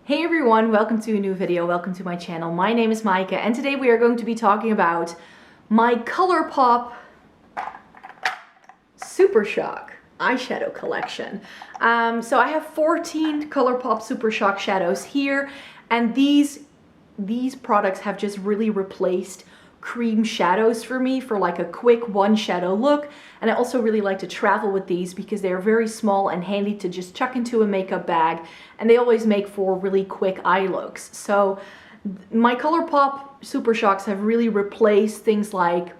Hey everyone, welcome to a new video, welcome to my channel. My name is Maaike and today we are going to be talking about my ColourPop SuperShock eyeshadow collection. So I have 14 ColourPop SuperShock shadows here, and these products have just really replaced cream shadows for me for like a quick one shadow look. And I also really like to travel with these because they are very small and handy to just chuck into a makeup bag, and they always make for really quick eye looks. So my ColourPop Super Shocks have really replaced things like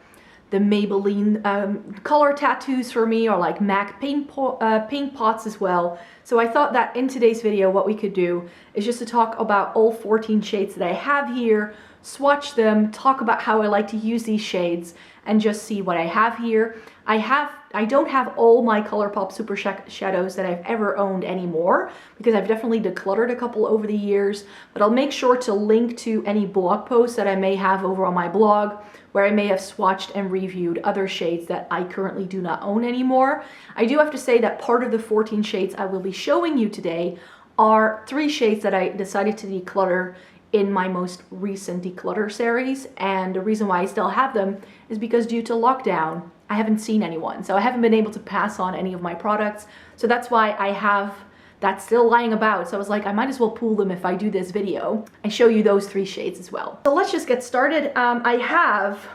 the Maybelline color tattoos for me, or like MAC paint pots as well. So I thought that in today's video what we could do is just to talk about all 14 shades that I have here, swatch them, talk about how I like to use these shades, and just see what I have here. I don't have all my ColourPop Super Shadows that I've ever owned anymore, because I've definitely decluttered a couple over the years, but I'll make sure to link to any blog posts that I may have over on my blog, where I may have swatched and reviewed other shades that I currently do not own anymore. I do have to say that part of the 14 shades I will be showing you today are 3 shades that I decided to declutter in my most recent declutter series, and the reason why I still have them is because due to lockdown I haven't seen anyone, so I haven't been able to pass on any of my products, so that's why I have that still lying about. So I was like, I might as well pool them if I do this video and show you those 3 shades as well. So let's just get started. I have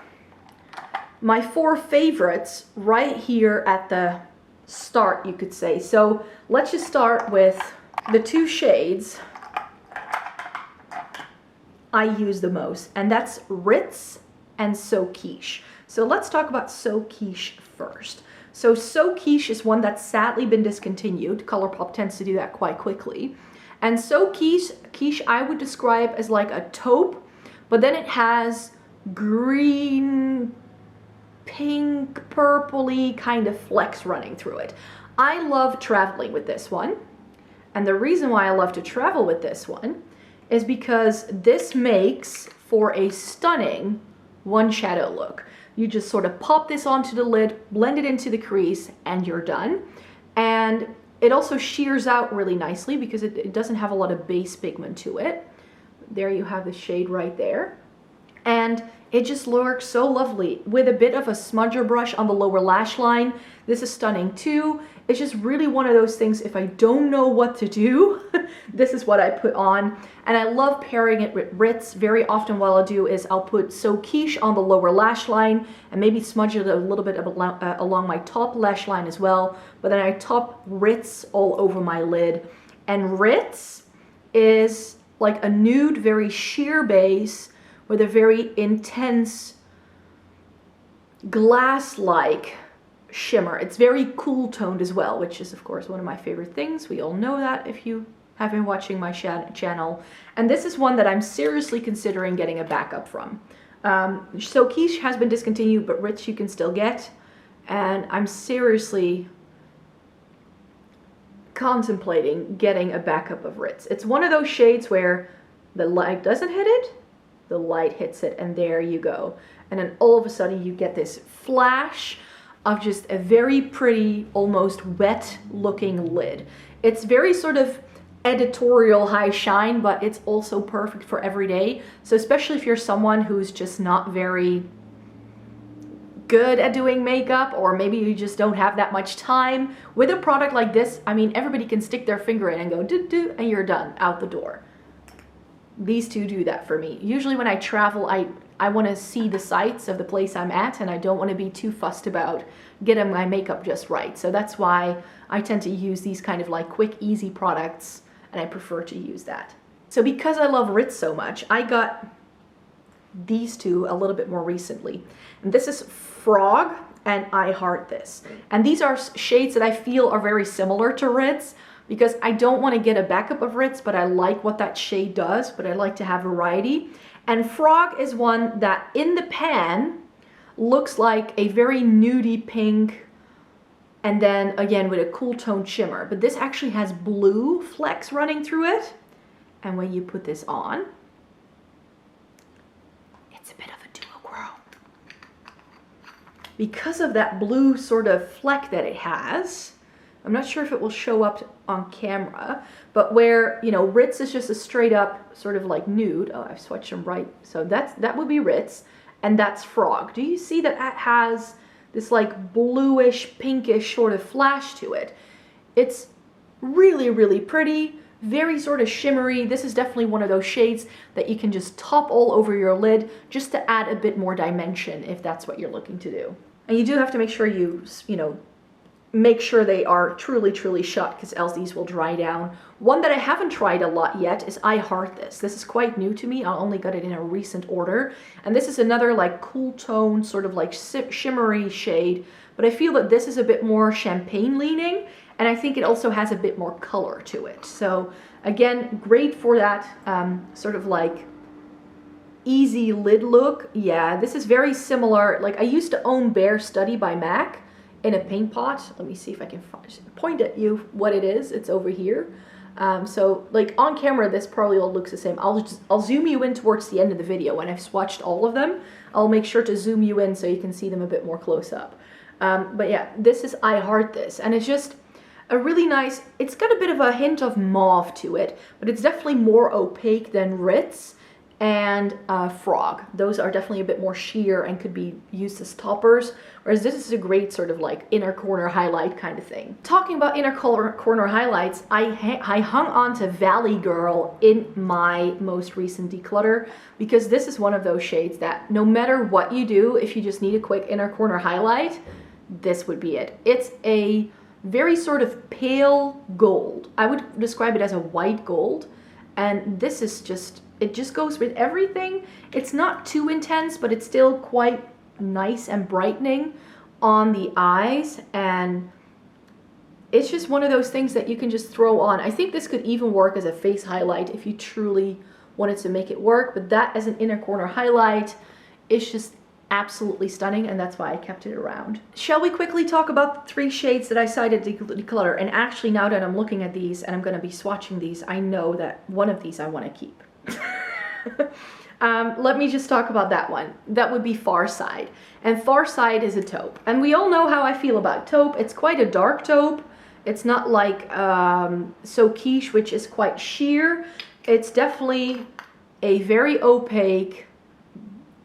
my 4 favorites right here at the start, you could say. So let's just start with the 2 shades I use the most, and that's Ritz and So Quiche. So let's talk about So Quiche first. So Quiche is one that's sadly been discontinued. ColourPop tends to do that quite quickly. And So Quiche I would describe as like a taupe, but then it has green, pink, purpley kind of flecks running through it. I love traveling with this one. And the reason why I love to travel with this one is because this makes for a stunning one shadow look. You just sort of pop this onto the lid, blend it into the crease, and you're done. And it also shears out really nicely because it doesn't have a lot of base pigment to it. There you have the shade right there. And it just looks so lovely with a bit of a smudger brush on the lower lash line. This is stunning too. It's just really one of those things, if I don't know what to do, this is what I put on. And I love pairing it with Ritz. Very often what I'll do is I'll put So Quiche on the lower lash line and maybe smudge it a little bit along my top lash line as well. But then I top Ritz all over my lid. And Ritz is like a nude, very sheer base with a very intense glass-like shimmer. It's very cool toned as well, which is of course one of my favorite things. We all know that if you have been watching my channel. And this is one that I'm seriously considering getting a backup from. So Quiche has been discontinued, but Ritz you can still get. And I'm seriously contemplating getting a backup of Ritz. It's one of those shades where the light doesn't hit it, the light hits it, and there you go. And then all of a sudden you get this flash of just a very pretty, almost wet looking lid. It's very sort of editorial high shine, but it's also perfect for every day. So especially if you're someone who's just not very good at doing makeup, or maybe you just don't have that much time, with a product like this, I mean, everybody can stick their finger in and go do, and you're done, out the door. These 2 do that for me. Usually when I travel, I want to see the sights of the place I'm at, and I don't want to be too fussed about getting my makeup just right. So that's why I tend to use these kind of like quick, easy products, and I prefer to use that. So because I love Ritz so much, I got these 2 a little bit more recently. And this is Frog and I Heart This. And these are shades that I feel are very similar to Ritz, because I don't want to get a backup of Ritz, but I like what that shade does, but I like to have variety. And Frog is one that in the pan looks like a very nudie pink, and then again with a cool toned shimmer. But this actually has blue flecks running through it. And when you put this on, it's a bit of a duo girl. Because of that blue sort of fleck that it has, I'm not sure if it will show up on camera, but where, you know, Ritz is just a straight up sort of like nude. Oh, I've swatched them right. So that would be Ritz, and that's Frog. Do you see that that has this like bluish, pinkish sort of flash to it? It's really, really pretty, very sort of shimmery. This is definitely one of those shades that you can just top all over your lid just to add a bit more dimension if that's what you're looking to do. And you do have to make sure you know, make sure they are truly, truly shut, because else these will dry down. One that I haven't tried a lot yet is I Heart This. This is quite new to me. I only got it in a recent order. And this is another like cool tone, sort of like shimmery shade. But I feel that this is a bit more champagne leaning. And I think it also has a bit more color to it. So again, great for that sort of like easy lid look. Yeah, this is very similar. Like I used to own Bare Study by MAC in a paint pot. Let me see if I can point at you what it is. It's over here. So like on camera, this probably all looks the same. I'll zoom you in towards the end of the video when I've swatched all of them. I'll make sure to zoom you in so you can see them a bit more close up. But yeah, this is I Heart This, and it's just a really nice, it's got a bit of a hint of mauve to it, but it's definitely more opaque than Ritz and Frog. Those are definitely a bit more sheer and could be used as toppers, whereas this is a great sort of like inner corner highlight kind of thing. Talking about inner corner highlights, I hung on to Valley Girl in my most recent declutter, because this is one of those shades that no matter what you do, if you just need a quick inner corner highlight, this would be it. It's a very sort of pale gold. I would describe it as a white gold, and this is just, it just goes with everything. It's not too intense, but it's still quite nice and brightening on the eyes, and it's just one of those things that you can just throw on. I think this could even work as a face highlight if you truly wanted to make it work, but that as an inner corner highlight, it's just absolutely stunning, and that's why I kept it around. Shall we quickly talk about the 3 shades that I decided to declutter? And actually, now that I'm looking at these and I'm going to be swatching these, I know that one of these I want to keep. Let me just talk about that one. That would be Far Side. And Far Side is a taupe. And we all know how I feel about taupe. It's quite a dark taupe. It's not like So Quiche, which is quite sheer. It's definitely a very opaque,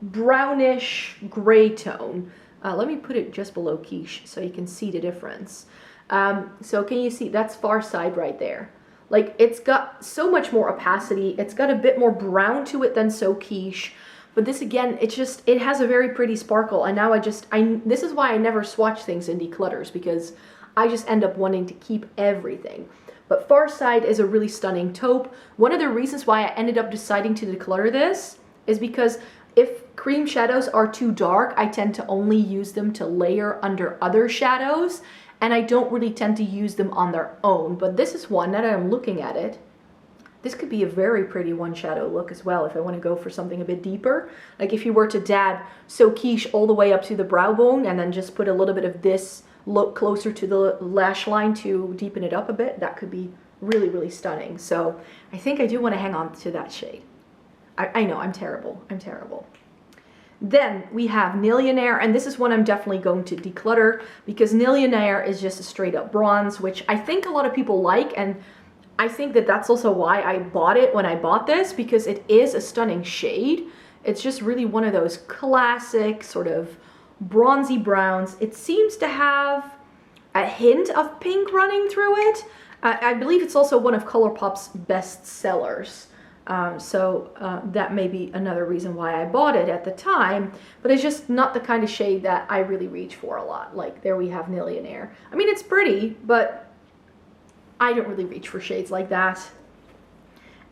brownish gray tone. Let me put it just below Quiche so you can see the difference. So can you see, that's Far Side right there. Like, it's got so much more opacity. It's got a bit more brown to it than So Quiche. But this, again, it's just, it has a very pretty sparkle. And now this is why I never swatch things in declutters, because I just end up wanting to keep everything. But Far Side is a really stunning taupe. One of the reasons why I ended up deciding to declutter this is because if cream shadows are too dark, I tend to only use them to layer under other shadows, and I don't really tend to use them on their own. But this is one, now that I'm looking at it, this could be a very pretty one shadow look as well if I want to go for something a bit deeper. Like if you were to dab So Quiche all the way up to the brow bone and then just put a little bit of this look closer to the lash line to deepen it up a bit, that could be really, really stunning. So I think I do want to hang on to that shade. I know, I'm terrible. I'm terrible. Then we have Millionaire, and this is one I'm definitely going to declutter because Millionaire is just a straight up bronze, which I think a lot of people like, and I think that that's also why I bought it when I bought this, because it is a stunning shade. It's just really one of those classic sort of bronzy browns. It seems to have a hint of pink running through it. I believe it's also one of ColourPop's best sellers. That may be another reason why I bought it at the time, but it's just not the kind of shade that I really reach for a lot. Like there we have Millionaire. I mean, it's pretty, but I don't really reach for shades like that.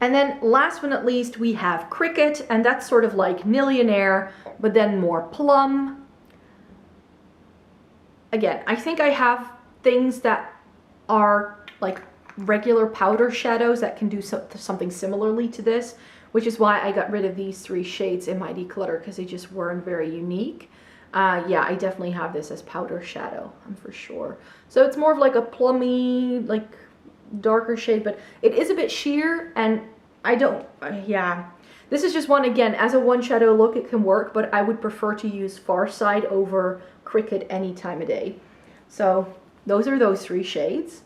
And then last but not least, we have Cricket, and that's sort of like Millionaire, but then more plum. Again, I think I have things that are like regular powder shadows that can do something similarly to this, which is why I got rid of these 3 shades in my declutter, because they just weren't very unique. Yeah, I definitely have this as powder shadow, I'm for sure. So it's more of like a plummy, like darker shade, but it is a bit sheer, and I don't, yeah. This is just one, again, as a one shadow look, it can work, but I would prefer to use Far Side over Cricket any time of day. So Those are those 3 shades.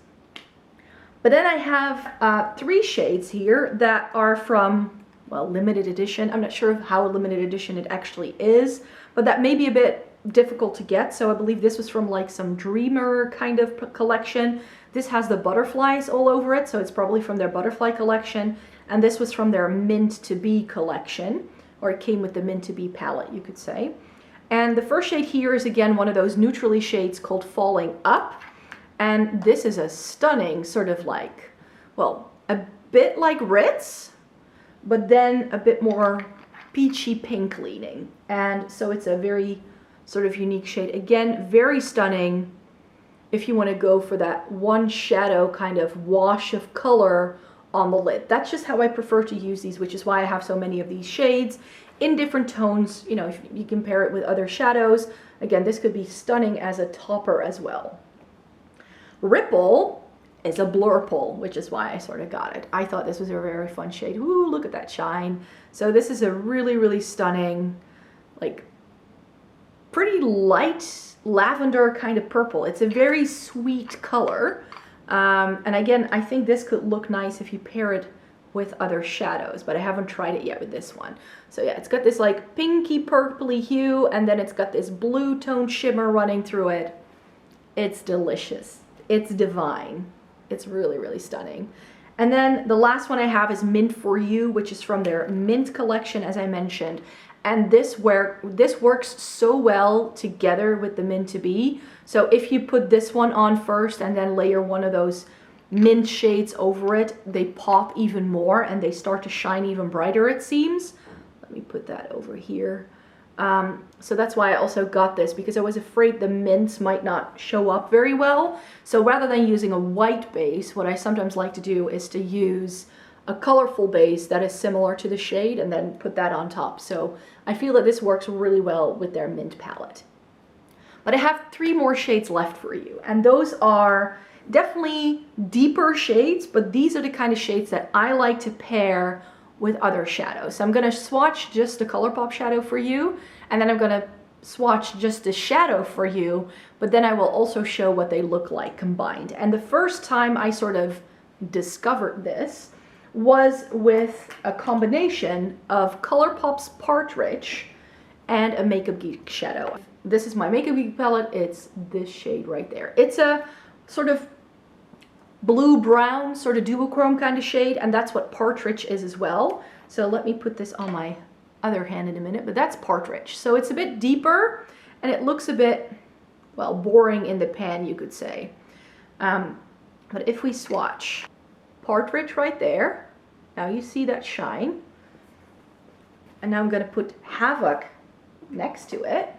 But then I have 3 shades here that are from, well, limited edition. I'm not sure how limited edition it actually is, but that may be a bit difficult to get. So I believe this was from like some Dreamer kind of collection. This has the butterflies all over it, so it's probably from their butterfly collection. And this was from their Mint to Be collection, or it came with the Mint to Be palette, you could say. And the first shade here is again one of those neutrally shades called Falling Up. And this is a stunning sort of like, well, a bit like Ritz, but then a bit more peachy pink leaning. And so it's a very sort of unique shade. Again, very stunning if you want to go for that one shadow kind of wash of color on the lid. That's just how I prefer to use these, which is why I have so many of these shades in different tones. You know, if you compare it with other shadows, again, this could be stunning as a topper as well. Ripple is a blurple, which is why I sort of got it. I thought this was a very fun shade. Ooh, look at that shine. So this is a really, really stunning, like pretty light lavender kind of purple. It's a very sweet color. And again, I think this could look nice if you pair it with other shadows, but I haven't tried it yet with this one. So yeah, it's got this like pinky purpley hue, and then it's got this blue tone shimmer running through it. It's delicious. It's divine. It's really, really stunning. And then the last one I have is Mint for You, which is from their Mint collection, as I mentioned. And this works so well together with the Mint to Be. So if you put this one on first and then layer one of those mint shades over it, they pop even more and they start to shine even brighter, it seems. Let me put that over here. So that's why I also got this, because I was afraid the mints might not show up very well. So rather than using a white base, what I sometimes like to do is to use a colorful base that is similar to the shade and then put that on top. So I feel that this works really well with their mint palette. But I have 3 more shades left for you, and those are definitely deeper shades, but these are the kind of shades that I like to pair with other shadows. So I'm going to swatch just the ColourPop shadow for you, and then I'm going to swatch just the shadow for you, but then I will also show what they look like combined. And the first time I sort of discovered this was with a combination of ColourPop's Partridge and a Makeup Geek shadow. This is my Makeup Geek palette. It's this shade right there. It's a sort of blue-brown sort of duochrome kind of shade, and that's what Partridge is as well. So let me put this on my other hand in a minute, but that's Partridge. So it's a bit deeper and it looks a bit, well, boring in the pan, you could say. But if we swatch Partridge right there, now you see that shine. And now I'm going to put Havoc next to it.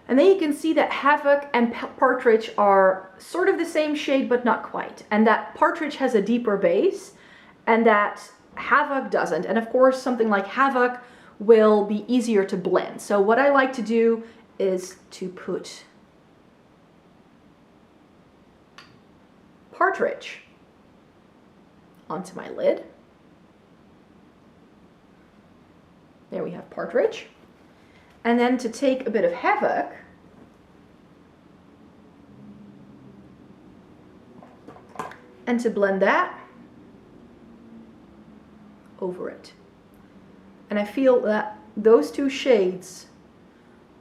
And then you can see that Havoc and Partridge are sort of the same shade, but not quite. And that Partridge has a deeper base and that Havoc doesn't. And of course, something like Havoc will be easier to blend. So what I like to do is to put Partridge onto my lid. There we have Partridge. And then to take a bit of Havoc and to blend that over it. And I feel that those 2 shades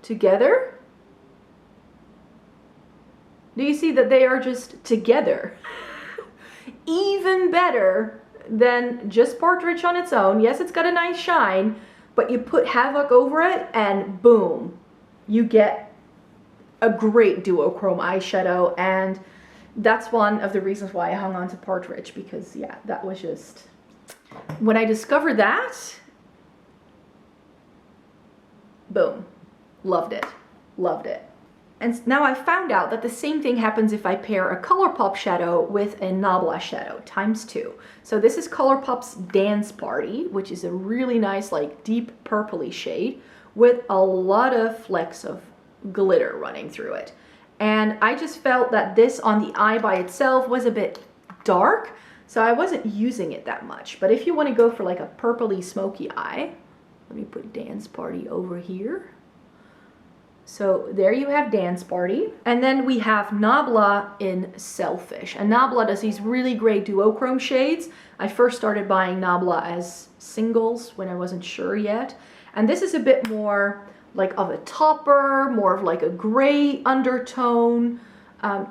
together, do you see that they are just together? Even better than just Partridge on its own. Yes, it's got a nice shine, but you put Havoc over it and boom, you get a great duochrome eyeshadow. And that's one of the reasons why I hung on to Partridge, because yeah, that was just, when I discovered that, boom, loved it, loved it. And now I found out that the same thing happens if I pair a ColourPop shadow with a Nabla shadow ×2. So this is ColourPop's Dance Party, which is a really nice, like deep purpley shade with a lot of flecks of glitter running through it. And I just felt that this on the eye by itself was a bit dark, so I wasn't using it that much. But if you want to go for like a purpley smoky eye, let me put Dance Party over here. So there you have Dance Party. And then we have Nabla in Selfish. And Nabla does these really great duochrome shades. I first started buying Nabla as singles when I wasn't sure yet. And this is a bit more like of a topper, more of like a gray undertone.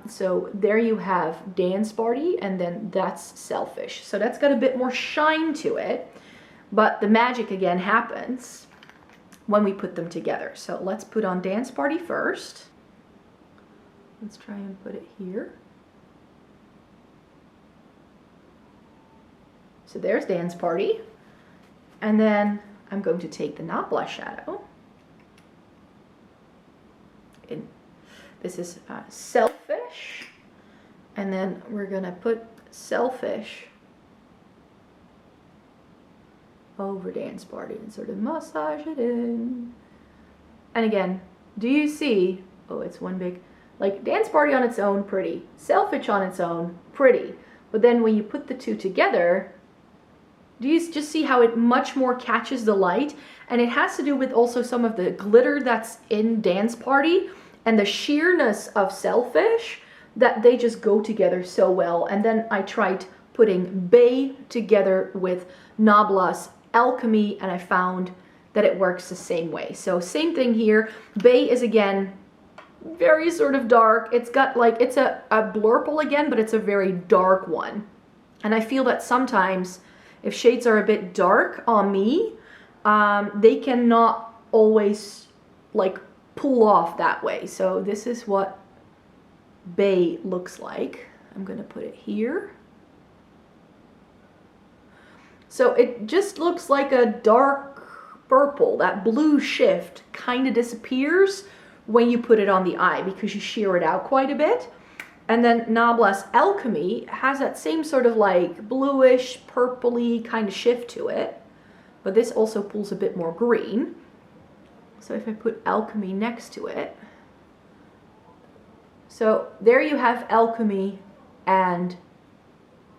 So there you have Dance Party, and then that's Selfish. So that's got a bit more shine to it, but the magic again happens when we put them together. So let's put on Dance Party first. Let's try and put it here. So there's Dance Party. And then I'm going to take the Nabla shadow. This is Selfish, and then we're gonna put Selfish over Dance Party and sort of massage it in. And again, do you see, oh, it's one big, like Dance Party on its own, pretty. Selfish on its own, pretty. But then when you put the two together, do you just see how it much more catches the light? And it has to do with also some of the glitter that's in Dance Party and the sheerness of Selfish, that they just go together so well. And then I tried putting Bay together with Nabla's Alchemy, and I found that it works the same way. So same thing here. Bay is again very sort of dark. It's got like, it's a blurple again, but it's a very dark one. And I feel that sometimes if shades are a bit dark on me, they cannot always like pull off that way. So this is what Bay looks like. I'm gonna put it here. So it just looks like a dark purple. That blue shift kind of disappears when you put it on the eye because you sheer it out quite a bit. And then Nabla's Alchemy has that same sort of like bluish, purpley kind of shift to it. But this also pulls a bit more green. So if I put Alchemy next to it. So there you have Alchemy and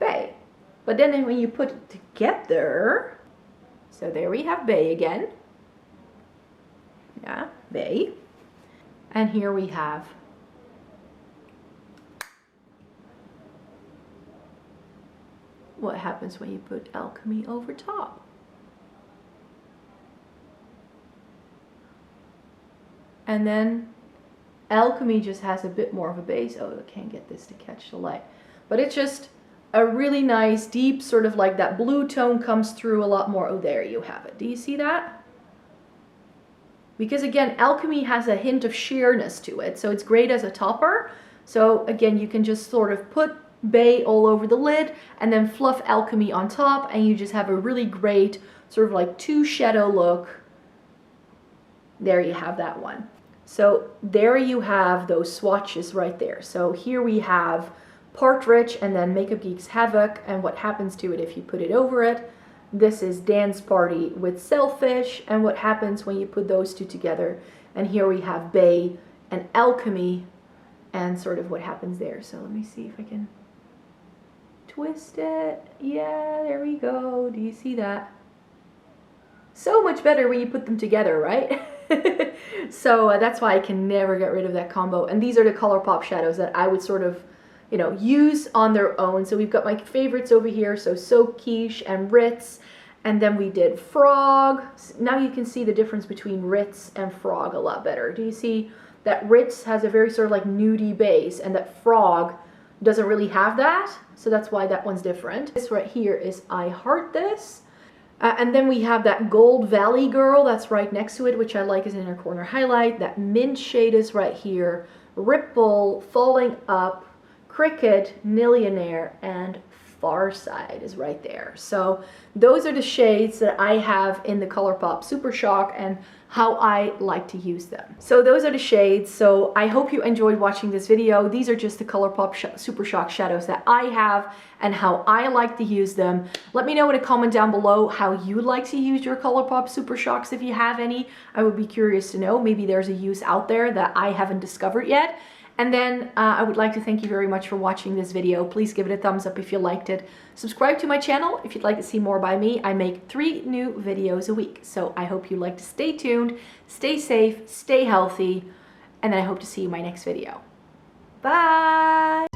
Bay. But then when you put it together, so there we have Bay again. Yeah, Bay. And here we have what happens when you put Alchemy over top. And then Alchemy just has a bit more of a base. Oh, I can't get this to catch the light. But it's just a really nice, deep, sort of like that blue tone comes through a lot more. Oh, there you have it. Do you see that? Because again, Alchemy has a hint of sheerness to it. So it's great as a topper. So again, you can just sort of put Bay all over the lid and then fluff Alchemy on top. And you just have a really great sort of like two shadow look. There you have that one. So there you have those swatches right there. So here we have Partridge and then Makeup Geek's Havoc and what happens to it if you put it over it. This is Dance Party with Selfish and what happens when you put those two together. And here we have Bay and Alchemy and sort of what happens there. So let me see if I can twist it. Yeah, there we go. Do you see that? So much better when you put them together, right? So that's why I can never get rid of that combo. And these are the ColourPop shadows that I would sort of, you know, use on their own. So we've got my favorites over here. So Quiche and Ritz. And then we did Frog. Now you can see the difference between Ritz and Frog a lot better. Do you see that Ritz has a very sort of like nudie base and that Frog doesn't really have that? So that's why that one's different. This right here is I Heart This. And then we have that Gold Valley Girl that's right next to it, which I like as an inner corner highlight. That mint shade is right here. Ripple, Falling Up, Cricket, Millionaire, and Far Side is right there. So those are the shades that I have in the ColourPop Super Shock and how I like to use them. So those are the shades. So I hope you enjoyed watching this video. These are just the ColourPop Super Shock shadows that I have and how I like to use them. Let me know in a comment down below how you like to use your ColourPop Super Shocks if you have any. I would be curious to know. Maybe there's a use out there that I haven't discovered yet. And then I would like to thank you very much for watching this video. Please give it a thumbs up if you liked it. Subscribe to my channel if you'd like to see more by me. I make 3 new videos a week. So I hope you like to stay tuned, stay safe, stay healthy. and then I hope to see you in my next video. Bye!